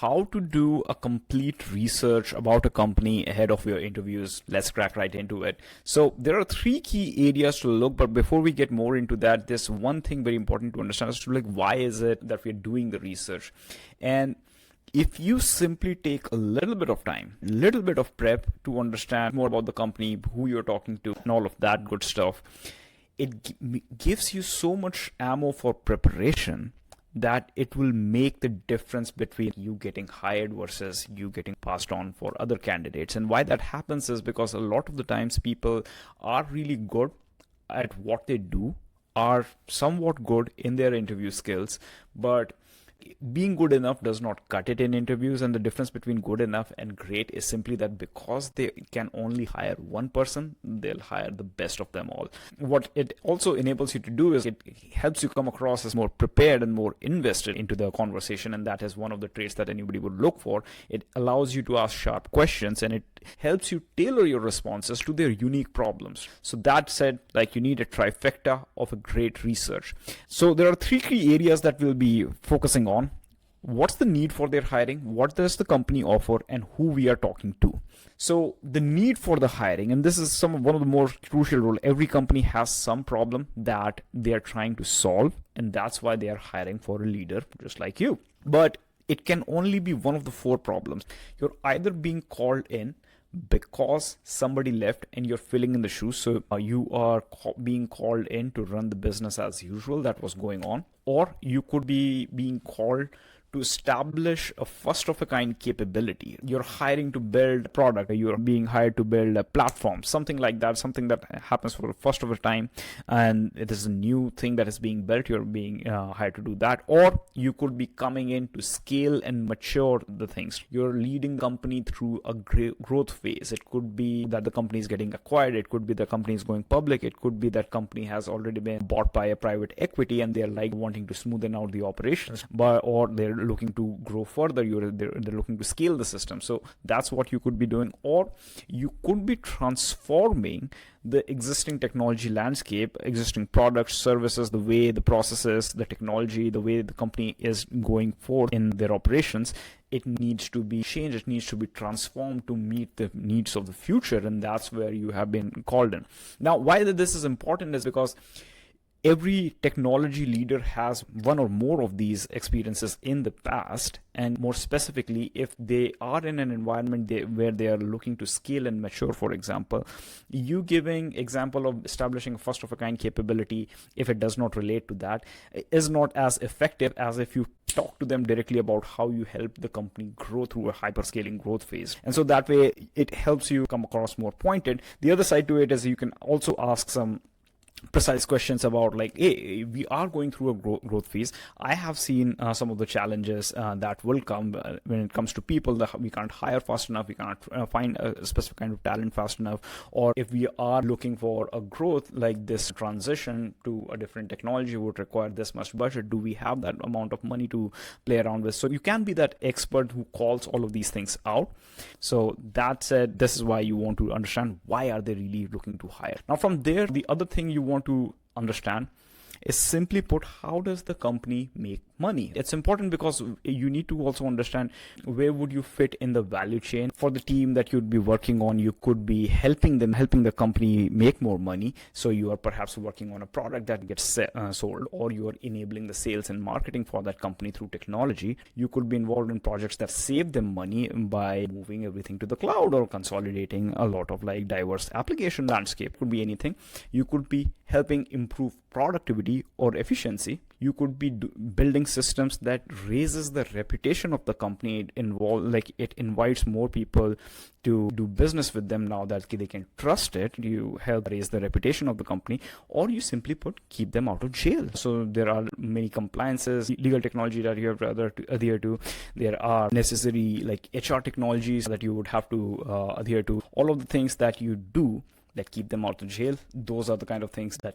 how to do a complete research about a company ahead of your interviews. Let's crack right into it. So there are three key areas to look, but before we get more into that, there's one thing very important to understand as to like why is it that we're doing the research. And if you simply take a little bit of time, little bit of prep to understand more about the company, who you're talking to, and all of that good stuff, it gives you so much ammo for preparation that it will make the difference between you getting hired versus you getting passed on for other candidates. And why that happens is because a lot of the times people are really good at what they do, are somewhat good in their interview skills, but being good enough does not cut it in interviews. And the difference between good enough and great is simply that because they can only hire one person, they'll hire the best of them all. What it also enables you to do is it helps you come across as more prepared and more invested into the conversation, and that is one of the traits that anybody would look for. It allows you to ask sharp questions, and it helps you tailor your responses to their unique problems. So that said, like, you need a trifecta of a great research. So there are three key areas that we'll be focusing on. What's the need for their hiring? What does the company offer? And who we are talking to? So the need for the hiring, and this is one of the more crucial roles. Every company has some problem that they are trying to solve, and that's why they are hiring for a leader just like you. But it can only be one of the four problems. You're either being called in because somebody left and you're filling in the shoes, so you are being called in to run the business as usual that was going on, or you could be being called to establish a first of a kind capability. You're hiring to build a product, you're being hired to build a platform, something like that, something that happens for the first of a time, and it is a new thing that is being built. You're being hired to do that. Or you could be coming in to scale and mature the things. You're leading the company through a growth phase. It could be that the company is getting acquired, it could be the company is going public, it could be that company has already been bought by a private equity and they're like wanting to smoothen out the operations, or they're looking to grow further. They're looking to scale the system. So that's what you could be doing. Or you could be transforming the existing technology landscape, existing products, services, the way the processes, the technology, the way the company is going forward in their operations. It needs to be changed. It needs to be transformed to meet the needs of the future. And that's where you have been called in. Now, why this is important is because every technology leader has one or more of these experiences in the past, and more specifically, if they are in an environment where they are looking to scale and mature, for example, you giving example of establishing a first of a kind capability, if it does not relate to that, is not as effective as if you talk to them directly about how you help the company grow through a hyperscaling growth phase. And so that way it helps you come across more pointed. The other side to it is you can also ask some precise questions about like, hey, we are going through a growth phase. I have seen some of the challenges that will come when it comes to people, that we can't hire fast enough, we can't find a specific kind of talent fast enough, or if we are looking for a growth like this transition to a different technology would require this much budget, do we have that amount of money to play around with? So you can be that expert who calls all of these things out. So that said, this is why you want to understand why are they really looking to hire. Now from there, the other thing you want to understand is, simply put, how does the company make money? It's important because you need to also understand where would you fit in the value chain. For the team that you'd be working on, you could be helping the company make more money. So you are perhaps working on a product that gets sold, or you are enabling the sales and marketing for that company through technology. You could be involved in projects that save them money by moving everything to the cloud or consolidating a lot of like diverse application landscape. Could be anything. You could be helping improve productivity or efficiency. You could be building systems that raises the reputation of the company. It invites more people to do business with them now that they can trust it. You help raise the reputation of the company, or you simply put, keep them out of jail. So there are many compliances, legal technology that you have to adhere to. There are necessary like HR technologies that you would have to adhere to. All of the things that you do that keep them out of jail, those are the kind of things that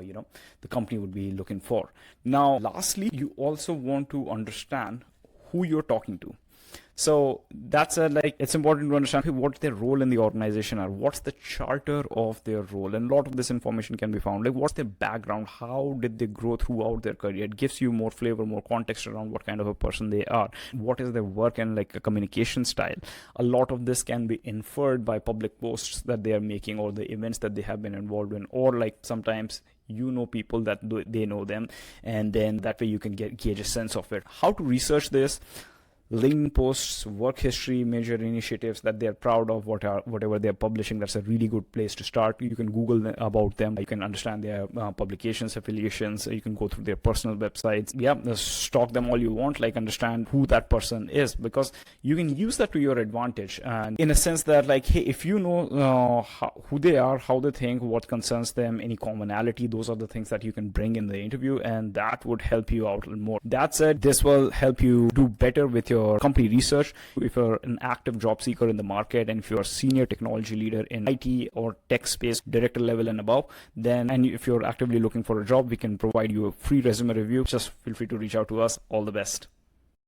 the company would be looking for. Now lastly, you also want to understand who you're talking to. So that's like, it's important to understand what their role in the organization are, what's the charter of their role, and a lot of this information can be found. Like, what's their background, how did they grow throughout their career? It gives you more flavor, more context around what kind of a person they are, what is their work and like a communication style. A lot of this can be inferred by public posts that they are making, or the events that they have been involved in, or like sometimes people that they know them, and then that way you can gauge a sense of it. How to research this: LinkedIn posts, work history, major initiatives that they're proud of, whatever they're publishing. That's a really good place to start. You can Google about them. You can understand their publications, affiliations. You can go through their personal websites. Yeah, stalk them all you want. Like, understand who that person is, because you can use that to your advantage. And in a sense that, like, hey, if you know who they are, how they think, what concerns them, any commonality, those are the things that you can bring in the interview, and that would help you out a little more. That said, this will help you do better with your company research. If you're an active job seeker in the market, and if you're a senior technology leader in IT or tech space, director level and above, then, and if you're actively looking for a job, we can provide you a free resume review. Just feel free to reach out to us. All the best.